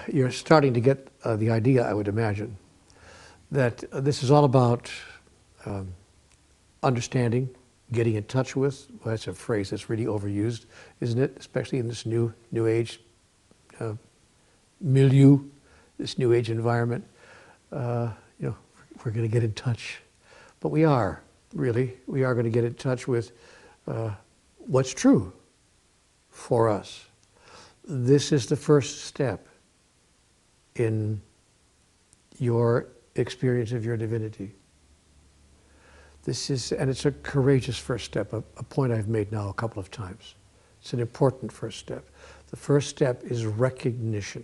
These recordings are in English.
you're starting to get the idea, I would imagine, that this is all about understanding, getting in touch with. Well, that's a phrase that's really overused, isn't it? Especially in this new age milieu, this new age environment. You know, we're going to get in touch, but we are going to get in touch with what's true for us. This is the first step in your experience of your divinity. This is, and it's a courageous first step, a point I've made now a couple of times. It's an important first step. The first step is recognition.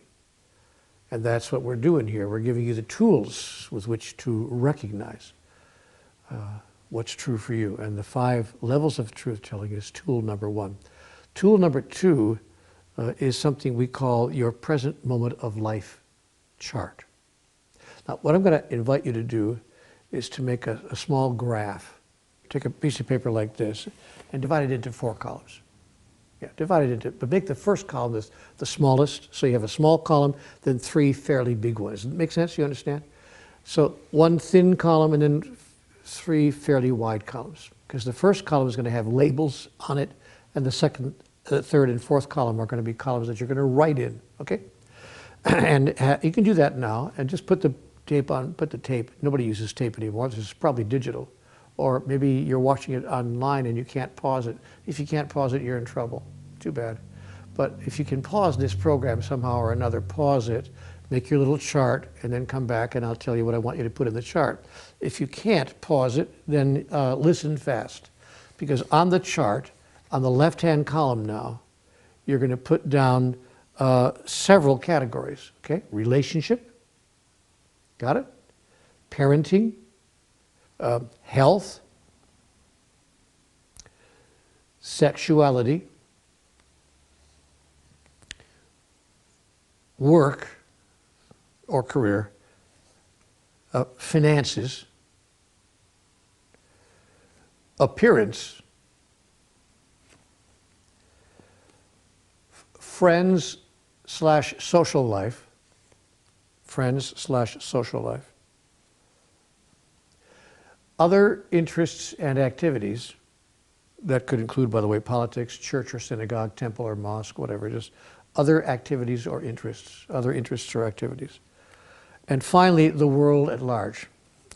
And that's what we're doing here. We're giving you the tools with which to recognize what's true for you. And the 5 levels of truth-telling is tool number 1. Tool number 2 is something we call your present moment of life chart. Now, what I'm going to invite you to do is to make a small graph. Take a piece of paper like this and divide it into 4 columns. Yeah, divide it into, but make the first column the smallest, so you have a small column, then 3 fairly big ones. Does it make sense? You understand? So 1 thin column and then 3 fairly wide columns, because the first column is going to have labels on it, and the second, third, and fourth column are going to be columns that you're going to write in. Okay, and you can do that now, and just put the tape on. Put the tape. Nobody uses tape anymore. This is probably digital, or maybe you're watching it online and you can't pause it. If you can't pause it, you're in trouble. Too bad. But if you can pause this program somehow or another, pause it, make your little chart, and then come back and I'll tell you what I want you to put in the chart. If you can't pause it, then listen fast. Because on the chart, on the left-hand column now, you're going to put down several categories. Okay? Relationship. Got it? Parenting. Health. Sexuality. Work or career, finances, appearance, friends/social life, other interests and activities. That could include, by the way, politics, church or synagogue, temple or mosque, whatever, just other activities or interests, other interests or activities. And finally, the world at large,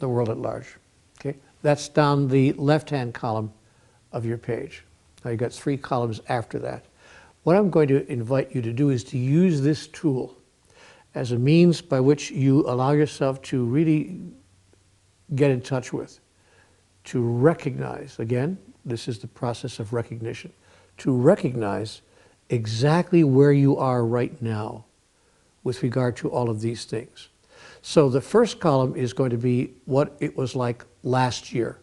okay? That's down the left-hand column of your page. Now you've got 3 columns after that. What I'm going to invite you to do is to use this tool as a means by which you allow yourself to really get in touch with, to recognize, again, this is the process of recognition, to recognize exactly where you are right now with regard to all of these things. So the first column is going to be what it was like last year.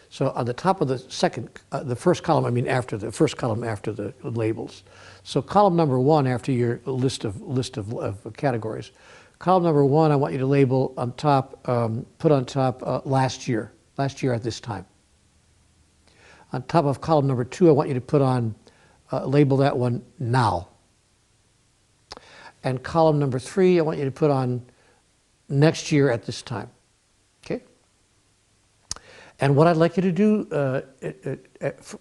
So on the top of the first column, I mean after the first column after the labels. So column number 1 after your list of categories. Column number 1, I want you to label on top, put on top last year at this time. On top of column number 2, I want you to put on label that one now. And column number 3, I want you to put on next year at this time. Okay? And what I'd like you to do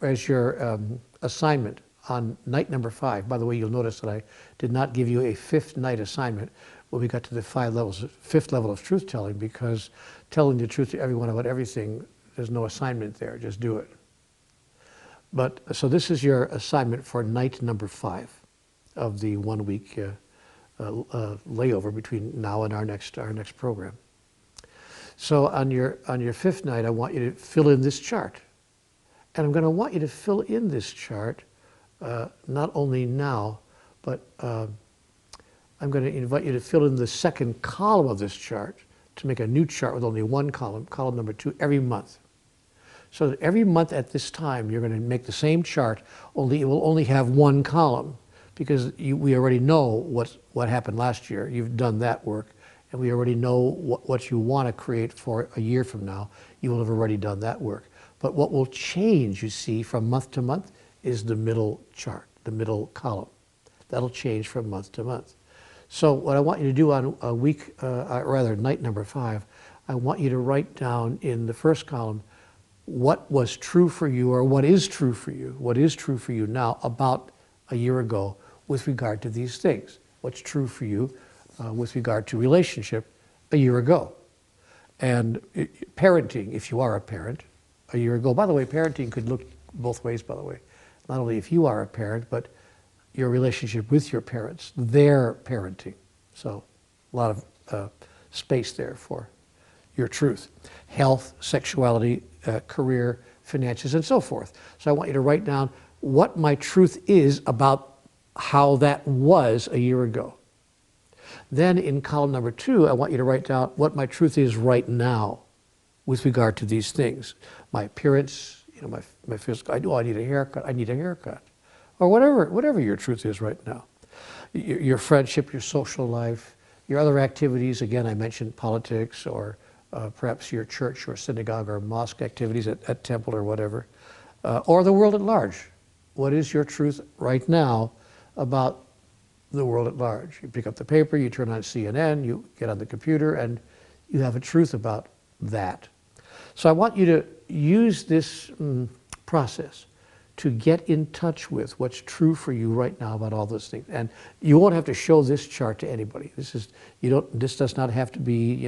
as your assignment on night number 5, by the way, you'll notice that I did not give you a 5th night assignment when we got to the 5th level of truth-telling, because telling the truth to everyone about everything, there's no assignment there, just do it. But so this is your assignment for night number 5 of the 1-week layover between now and our next program. So on your 5th night, I want you to fill in this chart, and I'm going to want you to fill in this chart not only now, but I'm going to invite you to fill in the second column of this chart to make a new chart with only 1 column, column number 2, every month. So that every month at this time, you're going to make the same chart, only it will only have 1 column, because we already know what happened last year. You've done that work, and we already know what you want to create for a year from now. You will have already done that work. But what will change, you see, from month to month is the middle chart, the middle column. That'll change from month to month. So what I want you to do on a week, rather night number 5, I want you to write down in the first column what was true for you, or what is true for you, what is true for you now about a year ago with regard to these things. What's true for you with regard to relationship a year ago. And parenting, if you are a parent, a year ago. By the way, parenting could look both ways, by the way. Not only if you are a parent, but your relationship with your parents, their parenting. So a lot of space there for your truth. Health, sexuality, career, finances, and so forth. So I want you to write down what my truth is about how that was a year ago. Then in column number 2, I want you to write down what my truth is right now with regard to these things. My appearance, my physical, I need a haircut. Or whatever your truth is right now. Your friendship, your social life, your other activities, again, I mentioned politics, or perhaps your church or synagogue or mosque activities at temple or whatever, or the world at large. What is your truth right now about the world at large? You pick up the paper, you turn on CNN, you get on the computer, and you have a truth about that. So I want you to use this process to get in touch with what's true for you right now about all those things. And you won't have to show this chart to anybody. This does not have to be,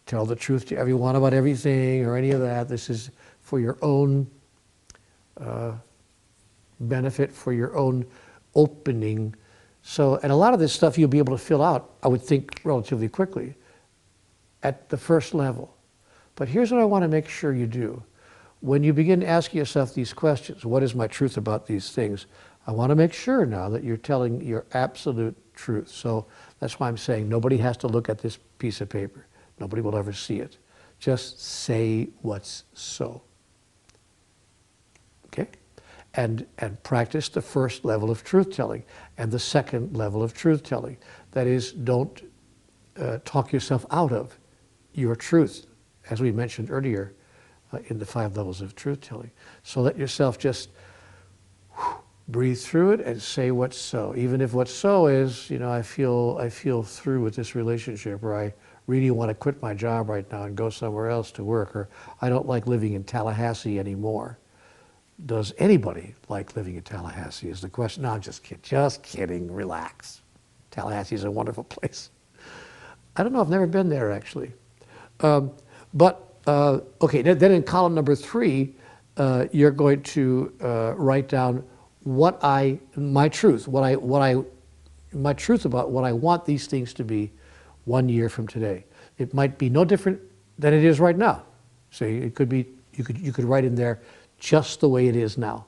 tell the truth to everyone about everything or any of that. This is for your own benefit, for your own opening. So, and a lot of this stuff you'll be able to fill out, I would think, relatively quickly at the first level. But here's what I want to make sure you do. When you begin asking yourself these questions, what is my truth about these things? I want to make sure now that you're telling your absolute truth. So that's why I'm saying nobody has to look at this piece of paper. Nobody will ever see it. Just say what's so. Okay? And practice the first level of truth-telling and the second level of truth-telling. That is, don't talk yourself out of your truth, as we mentioned earlier, in the 5 levels of truth-telling. So let yourself just breathe through it and say what's so. Even if what's so is, I feel through with this relationship, or I really want to quit my job right now and go somewhere else to work, or I don't like living in Tallahassee anymore. Does anybody like living in Tallahassee is the question. No, I'm just kidding. Just kidding. Relax. Tallahassee is a wonderful place. I don't know. I've never been there, actually. Okay, then in column number 3, you're going to write down my truth about what I want these things to be 1 year from today. It might be no different than it is right now. So it could be, you could write in there just the way it is now.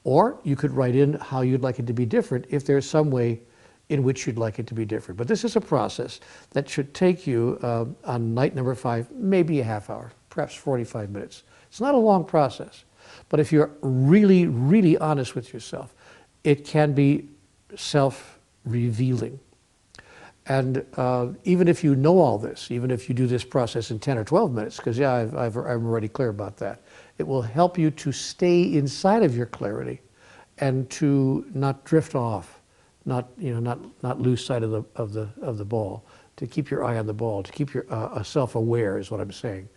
Or you could write in how you'd like it to be different if there's some way in which you'd like it to be different. But this is a process that should take you on night number 5, maybe a half hour, perhaps 45 minutes. It's not a long process. But if you're really, really honest with yourself, it can be self-revealing. And even if you know all this, even if you do this process in 10 or 12 minutes, because I'm already clear about that, it will help you to stay inside of your clarity and to not drift off. Not lose sight of the ball, to keep your eye on the ball, to keep your self-aware is what I'm saying,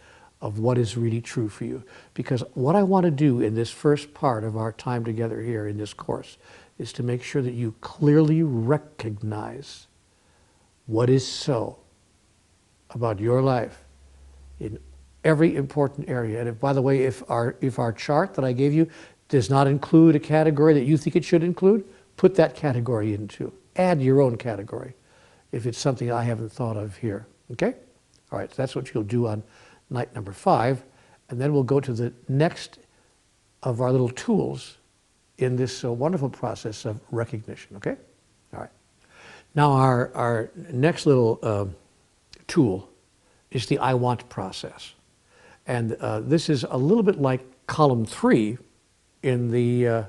of what is really true for you. Because what I want to do in this first part of our time together here in this course is to make sure that you clearly recognize what is so about your life in every important area. And if, by the way, if our chart that I gave you does not include a category that you think it should include, put that category into. Add your own category if it's something I haven't thought of here. Okay? All right, so that's what you'll do on night number 5. And then we'll go to the next of our little tools in this wonderful process of recognition. Okay? All right. Now our next little tool is the I want process. And this is a little bit like column 3 in the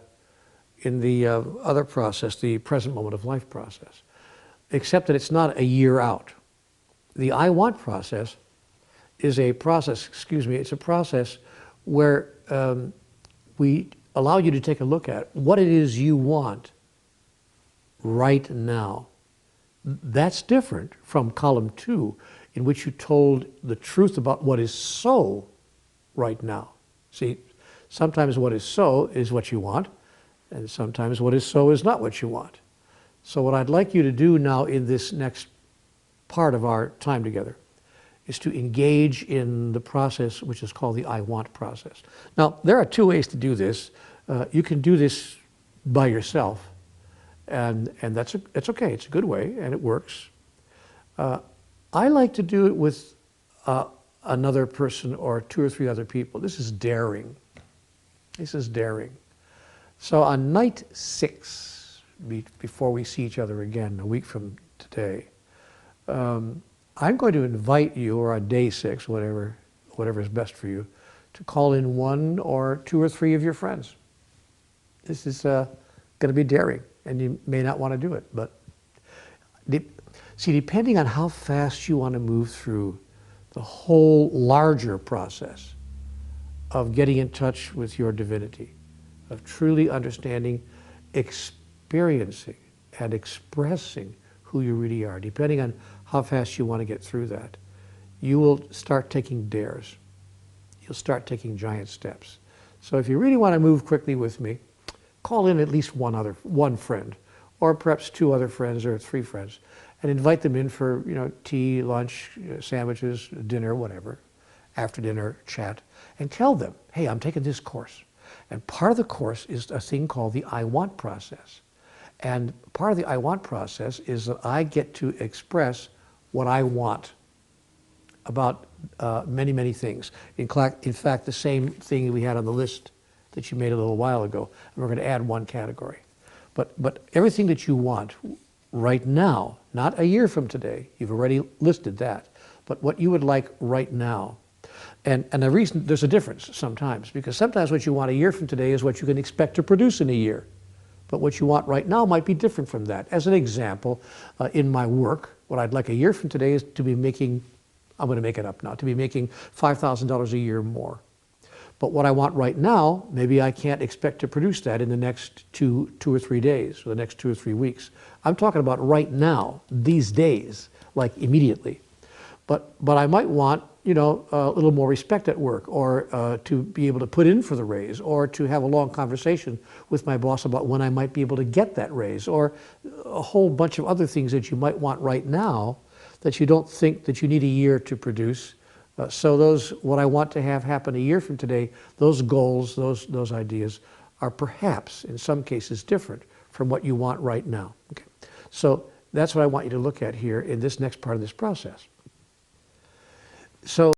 other process, the present moment of life process, except that it's not a year out. The I want process is a process, it's a process where we allow you to take a look at what it is you want right now That's different from column 2, in which you told the truth about what is so right now. See, sometimes what is so is what you want, and sometimes what is so is not what you want. So what I'd like you to do now in this next part of our time together is to engage in the process which is called the I want process. Now, there are 2 ways to do this. You can do this by yourself, and that's okay. It's a good way, and it works. I like to do it with another person or 2 or 3 other people. This is daring. This is daring. So on night 6, before we see each other again a week from today, I'm going to invite you, or on day 6, whatever is best for you, to call in 1 or 2 or 3 of your friends. This is going to be daring, and you may not want to do it, but see, depending on how fast you want to move through the whole larger process of getting in touch with your divinity, of truly understanding, experiencing, and expressing who you really are, depending on how fast you want to get through that, you will start taking dares. You'll start taking giant steps. So if you really want to move quickly with me, call in at least one friend, or perhaps 2 other friends or 3 friends, and invite them in for tea, lunch, sandwiches, dinner, whatever, after dinner chat, and tell them, hey, I'm taking this course. And part of the course is a thing called the I want process. And part of the I want process is that I get to express what I want about many, many things. In fact, the same thing we had on the list that you made a little while ago. And we're going to add 1 category. But everything that you want right now, not a year from today, you've already listed that, but what you would like right now. And the reason, there's a difference sometimes, because sometimes what you want a year from today is what you can expect to produce in a year. But what you want right now might be different from that. As an example, in my work, what I'd like a year from today is to be making, I'm going to make it up now, to be making $5,000 a year more. But what I want right now, maybe I can't expect to produce that in the next two or 3 days, or the next 2 or 3 weeks. I'm talking about right now, these days, like immediately. But I might want, a little more respect at work, or to be able to put in for the raise, or to have a long conversation with my boss about when I might be able to get that raise, or a whole bunch of other things that you might want right now that you don't think that you need a year to produce. So what I want to have happen a year from today, those goals, those ideas are perhaps in some cases different from what you want right now. Okay. So that's what I want you to look at here in this next part of this process. So